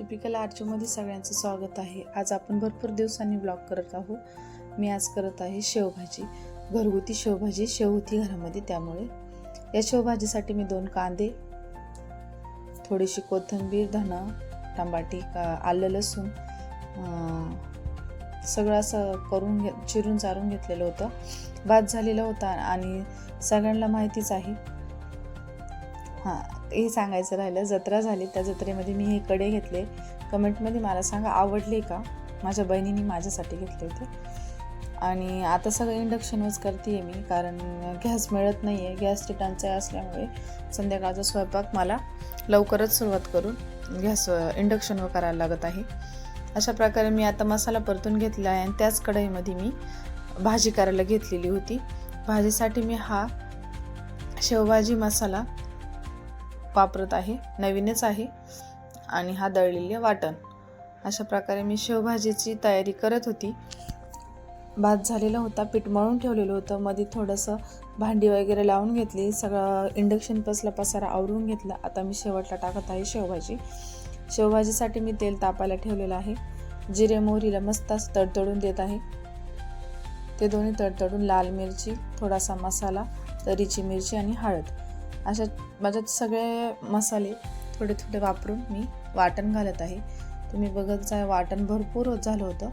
Typical आर्चूमध्ये सगळ्यांचं स्वागत आहे। आज आपण भरपूर दिवसांनी ब्लॉग करत आहोत। मी आज करत आहे शेवभाजी, घरगुती शेवभाजी। शेव होती घरामध्ये, त्यामुळे या शेवभाजीसाठी मी 2 कांदे, थोडीशी कोथिंबीर, धना, टमाटी, आलं, लसूण सगळं असं करून चिरून चारून घेतलेलं होतं। भात झालेला होता आणि सगळ्यांना माहितीच आहे। हे सांगायचं राहिलं, जत्रा झाली, त्या जत्रेमध्ये मी हे कडे घेतले। कमेंटमध्ये मला सांगा आवडले का। माझ्या बहिणीने माझ्यासाठी घेतले होते। आणि आता सगळं इंडक्शनवरच करते मी, कारण गॅस मिळत नाही आहे। गॅसची टंचाई असल्यामुळे संध्याकाळचा स्वयंपाक मला लवकरच सुरुवात करून गॅस इंडक्शनवर करायला लागत आहे। अशा प्रकारे मी आता मसाला परतून घेतला आहे आणि त्याच कढईमध्ये मी भाजी करायला घेतलेली होती। भाजीसाठी मी हा शेवभाजी मसाला वापरत आहे, नवीनच आहे। आणि हा दळलेले वाटण। अशा प्रकारे मी शेवभाजीची तयारी करत होती। भात झालेला होता, पीठ मळून ठेवलेलं होतं, मध्ये थोडंसं भांडी वगैरे लावून घेतली, सगळं इंडक्शन पसला पसारा आवरून घेतला। आता मी शेवटला टाकत आहे शेवभाजी। शेवभाजीसाठी मी तेल तापायला ठेवलेलं आहे। जिरे मोहरीला मस्त तडतडून देत आहे। ते दोन्ही तडतडून लाल मिरची, थोडासा मसाला, तरीची मिरची आणि हळद, अशा माझ्यात सगळे मसाले थोडे थोडे वापरून मी वाटण घालत आहे। तुम्ही बघत जा, वाटण भरपूर झालं होतं।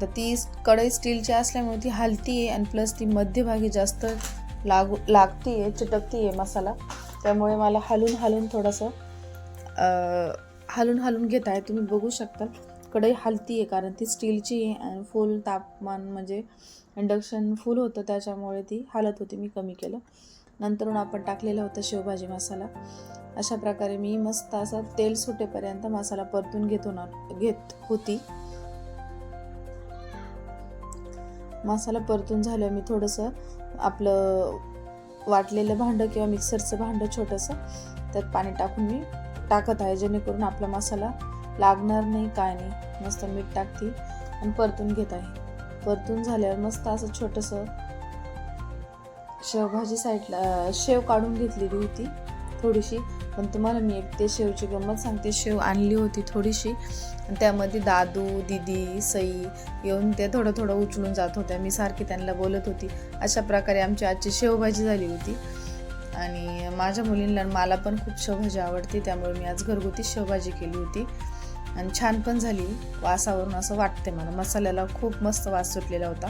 तर ती कढई स्टीलची असल्यामुळे ती हलती आहे आणि प्लस ती मध्यभागी जास्त लागती आहे, चिटकती आहे मसाला। त्यामुळे मला हलून थोडंसं हलून घेत आहे। तुम्ही बघू शकता कढई हलती आहे, कारण ती स्टीलची आहे आणि फुल तापमान म्हणजे इंडक्शन फुल होतं, त्याच्यामुळे ती हलत होती। मी कमी केलं। नंतरून आपण टाकलेला होता शेवभाजी मसाला। अशा प्रकारे मी मस्त असं तेल सुटेपर्यंत मसाला परतून घेत होती। मसाला परतून झालं, मी थोडंसं आपलं वाटलेलं भांडं किंवा मिक्सरचं भांडं छोटंसं त्यात पाणी टाकून मी टाकत आहे, जेणेकरून आपला मसाला लागणार नाही, काय नाही। मस्त मीठ टाकते आणि परतून घेत आहे। परतून झाल्यावर मस्त असं छोटंसं शेवभाजी साईडला शेव काढून घेतलेली होती थोडीशी। पण तुम्हाला मी एक ते शेवची गंमत सांगते। शेव आणली होती थोडीशी, त्यामध्ये दादू, दीदी, सई येऊन ते थोडं उचलून जात होत्या। मी सारखी त्यांना बोलत होती। अशा प्रकारे आमची आजची शेवभाजी झाली होती। आणि माझ्या मुलींना मला पण खूप शेवभाजी आवडते, त्यामुळे मी आज घरगुती शेवभाजी केली होती आणि छान पण झाली। वासावरून असं वाटते मला, मसाल्याला खूप मस्त वास सुटलेला होता।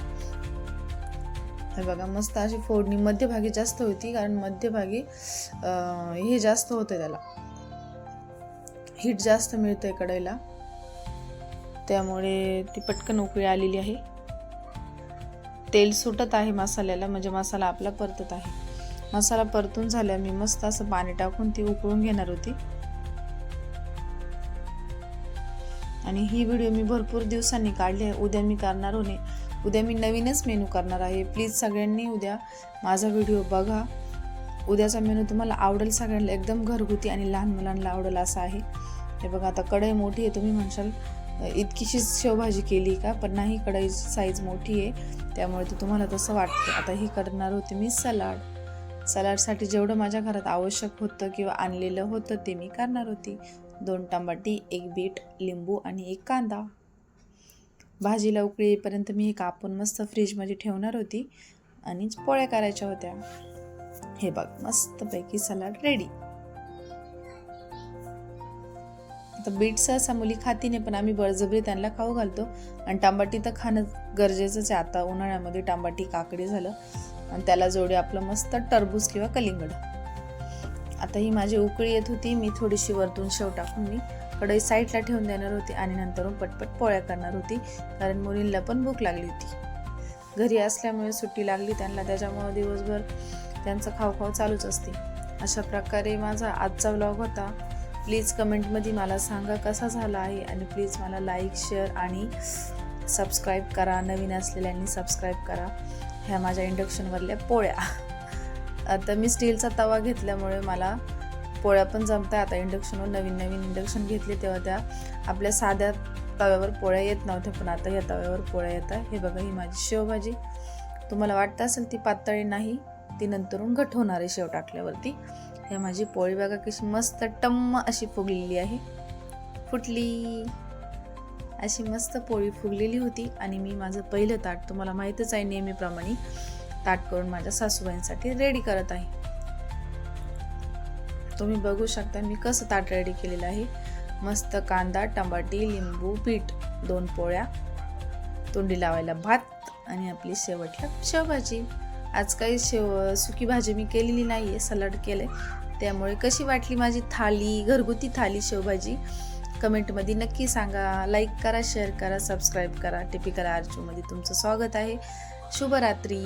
हे बघा, मस्त अशी फोडणी मध्यभागी जास्त होती, कारण मध्यभागी हे जास्त होतं, त्याला हीट जास्त मिळतंय कढईला, त्यामुळे ती पटकन उकळी आलेली आहे। तेल सुटत आहे मसाल्याला, म्हणजे मसाला आपला परतत आहे। मसाला परतून झाल्या मी मस्त असं पाणी टाकून ती उकळून घेणार होती। आणि ही व्हिडिओ मी भरपूर दिवसांनी काढली आहे। उद्या मी करणार होते, उद्या मी नवीनच मेनू करणार आहे। प्लीज सगळ्यांनी उद्या माझा व्हिडिओ बघा। उद्याचा मेनू तुम्हाला आवडेल, सगळ्यांना एकदम घरगुती आणि लहान मुलांना आवडेल असा आहे। हे बघा, आता कढई मोठी आहे। तुम्ही म्हणशाल इतकीशी शेवभाजी केली का, पण नाही, कढईची साईज मोठी आहे, त्यामुळे ते तुम्हाला तसं वाटतं। आता ही करणार होते मी सलाडसाठी जेवढं माझ्या घरात आवश्यक होतं किंवा आणलेलं होतं ते मी करणार होती। 2 टमाटी, 1 बीट, लिंबू आणि 1 कांदा। भाजीला उकळी येईपर्यंत मी हे कापून मस्त फ्रीजमध्ये ठेवणार होती आणि पोळ्या करायच्या होत्या। हे बघ, मस्तपैकी सलाड रेडी। आता बीट सहसा मुली खाती नाही, पण आम्ही बळजबरी त्यांना खाऊ घालतो। आणि टमाटी तर खाणं गरजेचंच आहे। आता उन्हाळ्यामध्ये टमाटी, काकडी झालं आणि त्याला जोडी आपलं मस्त टरबूज किंवा कलिंगड। आता ही माझी उकळी येत होती, मी थोडीशी वरतून शेव टाकून मी कढई साईडला ठेवून देणार होती आणि नंतर पटपट पोळ्या करणार होती, कारण मुलींना पण भूक लागली होती। घरी असल्यामुळे सुट्टी लागली त्यांना, त्याच्यामुळे दिवसभर त्यांचं खाऊ चालूच असते। अशा प्रकारे माझा आजचा व्लॉग होता। प्लीज कमेंटमध्ये मला सांगा कसा झाला आहे, आणि प्लीज मला लाईक, शेअर आणि सबस्क्राईब करा। नवीन असलेल्यांनी सबस्क्राईब करा। ह्या माझ्या इंडक्शनवरल्या पोळ्या। आता मी स्टीलचा तवा घेतल्यामुळे मला पोळ्या पण जमतात। आता इंडक्शनवर नवीन इंडक्शन घेतले तेव्हा त्या आपल्या साध्या तव्यावर पोळ्या येत नव्हत्या, पण आता या तव्यावर पोळ्या येतात। हे बघा, ही माझी शेवभाजी तुम्हाला वाटतं असेल ती पातळी नाही, ती नंतरून घट होणार आहे शेव टाकल्यावरती। हे माझी पोळी बघा कशी मस्त टम्म अशी फुगलेली आहे। फुटली. अशी मस्त पोळी फुगलेली होती आणि मी माझं पहिलं ताट, तुम्हाला माहीतच आहे नेहमीप्रमाणे ताट करून माझ्या सासूबाईंसाठी रेडी करत आहे. तुम्ही बघू शकता मी कसं ताट रेडी केलेलं आहे. मस्त कांदा, टमाटे, लिंबू, पीठ, 2 पोळ्या, तोंडी लावायला भात आणि आपली शेवटला शेवभाजी. आज काही सुकी भाजी मी केलेली नाही आहे, सलाड केलं आहे. त्यामुळे कशी वाटली माझी थाली, घरगुती थाली शेवभाजी, कमेंटमध्ये नक्की सांगा. लाईक करा, शेअर करा, सबस्क्राईब करा. टिपिकल आरचूमध्ये तुमचं स्वागत आहे. शुभरात्री.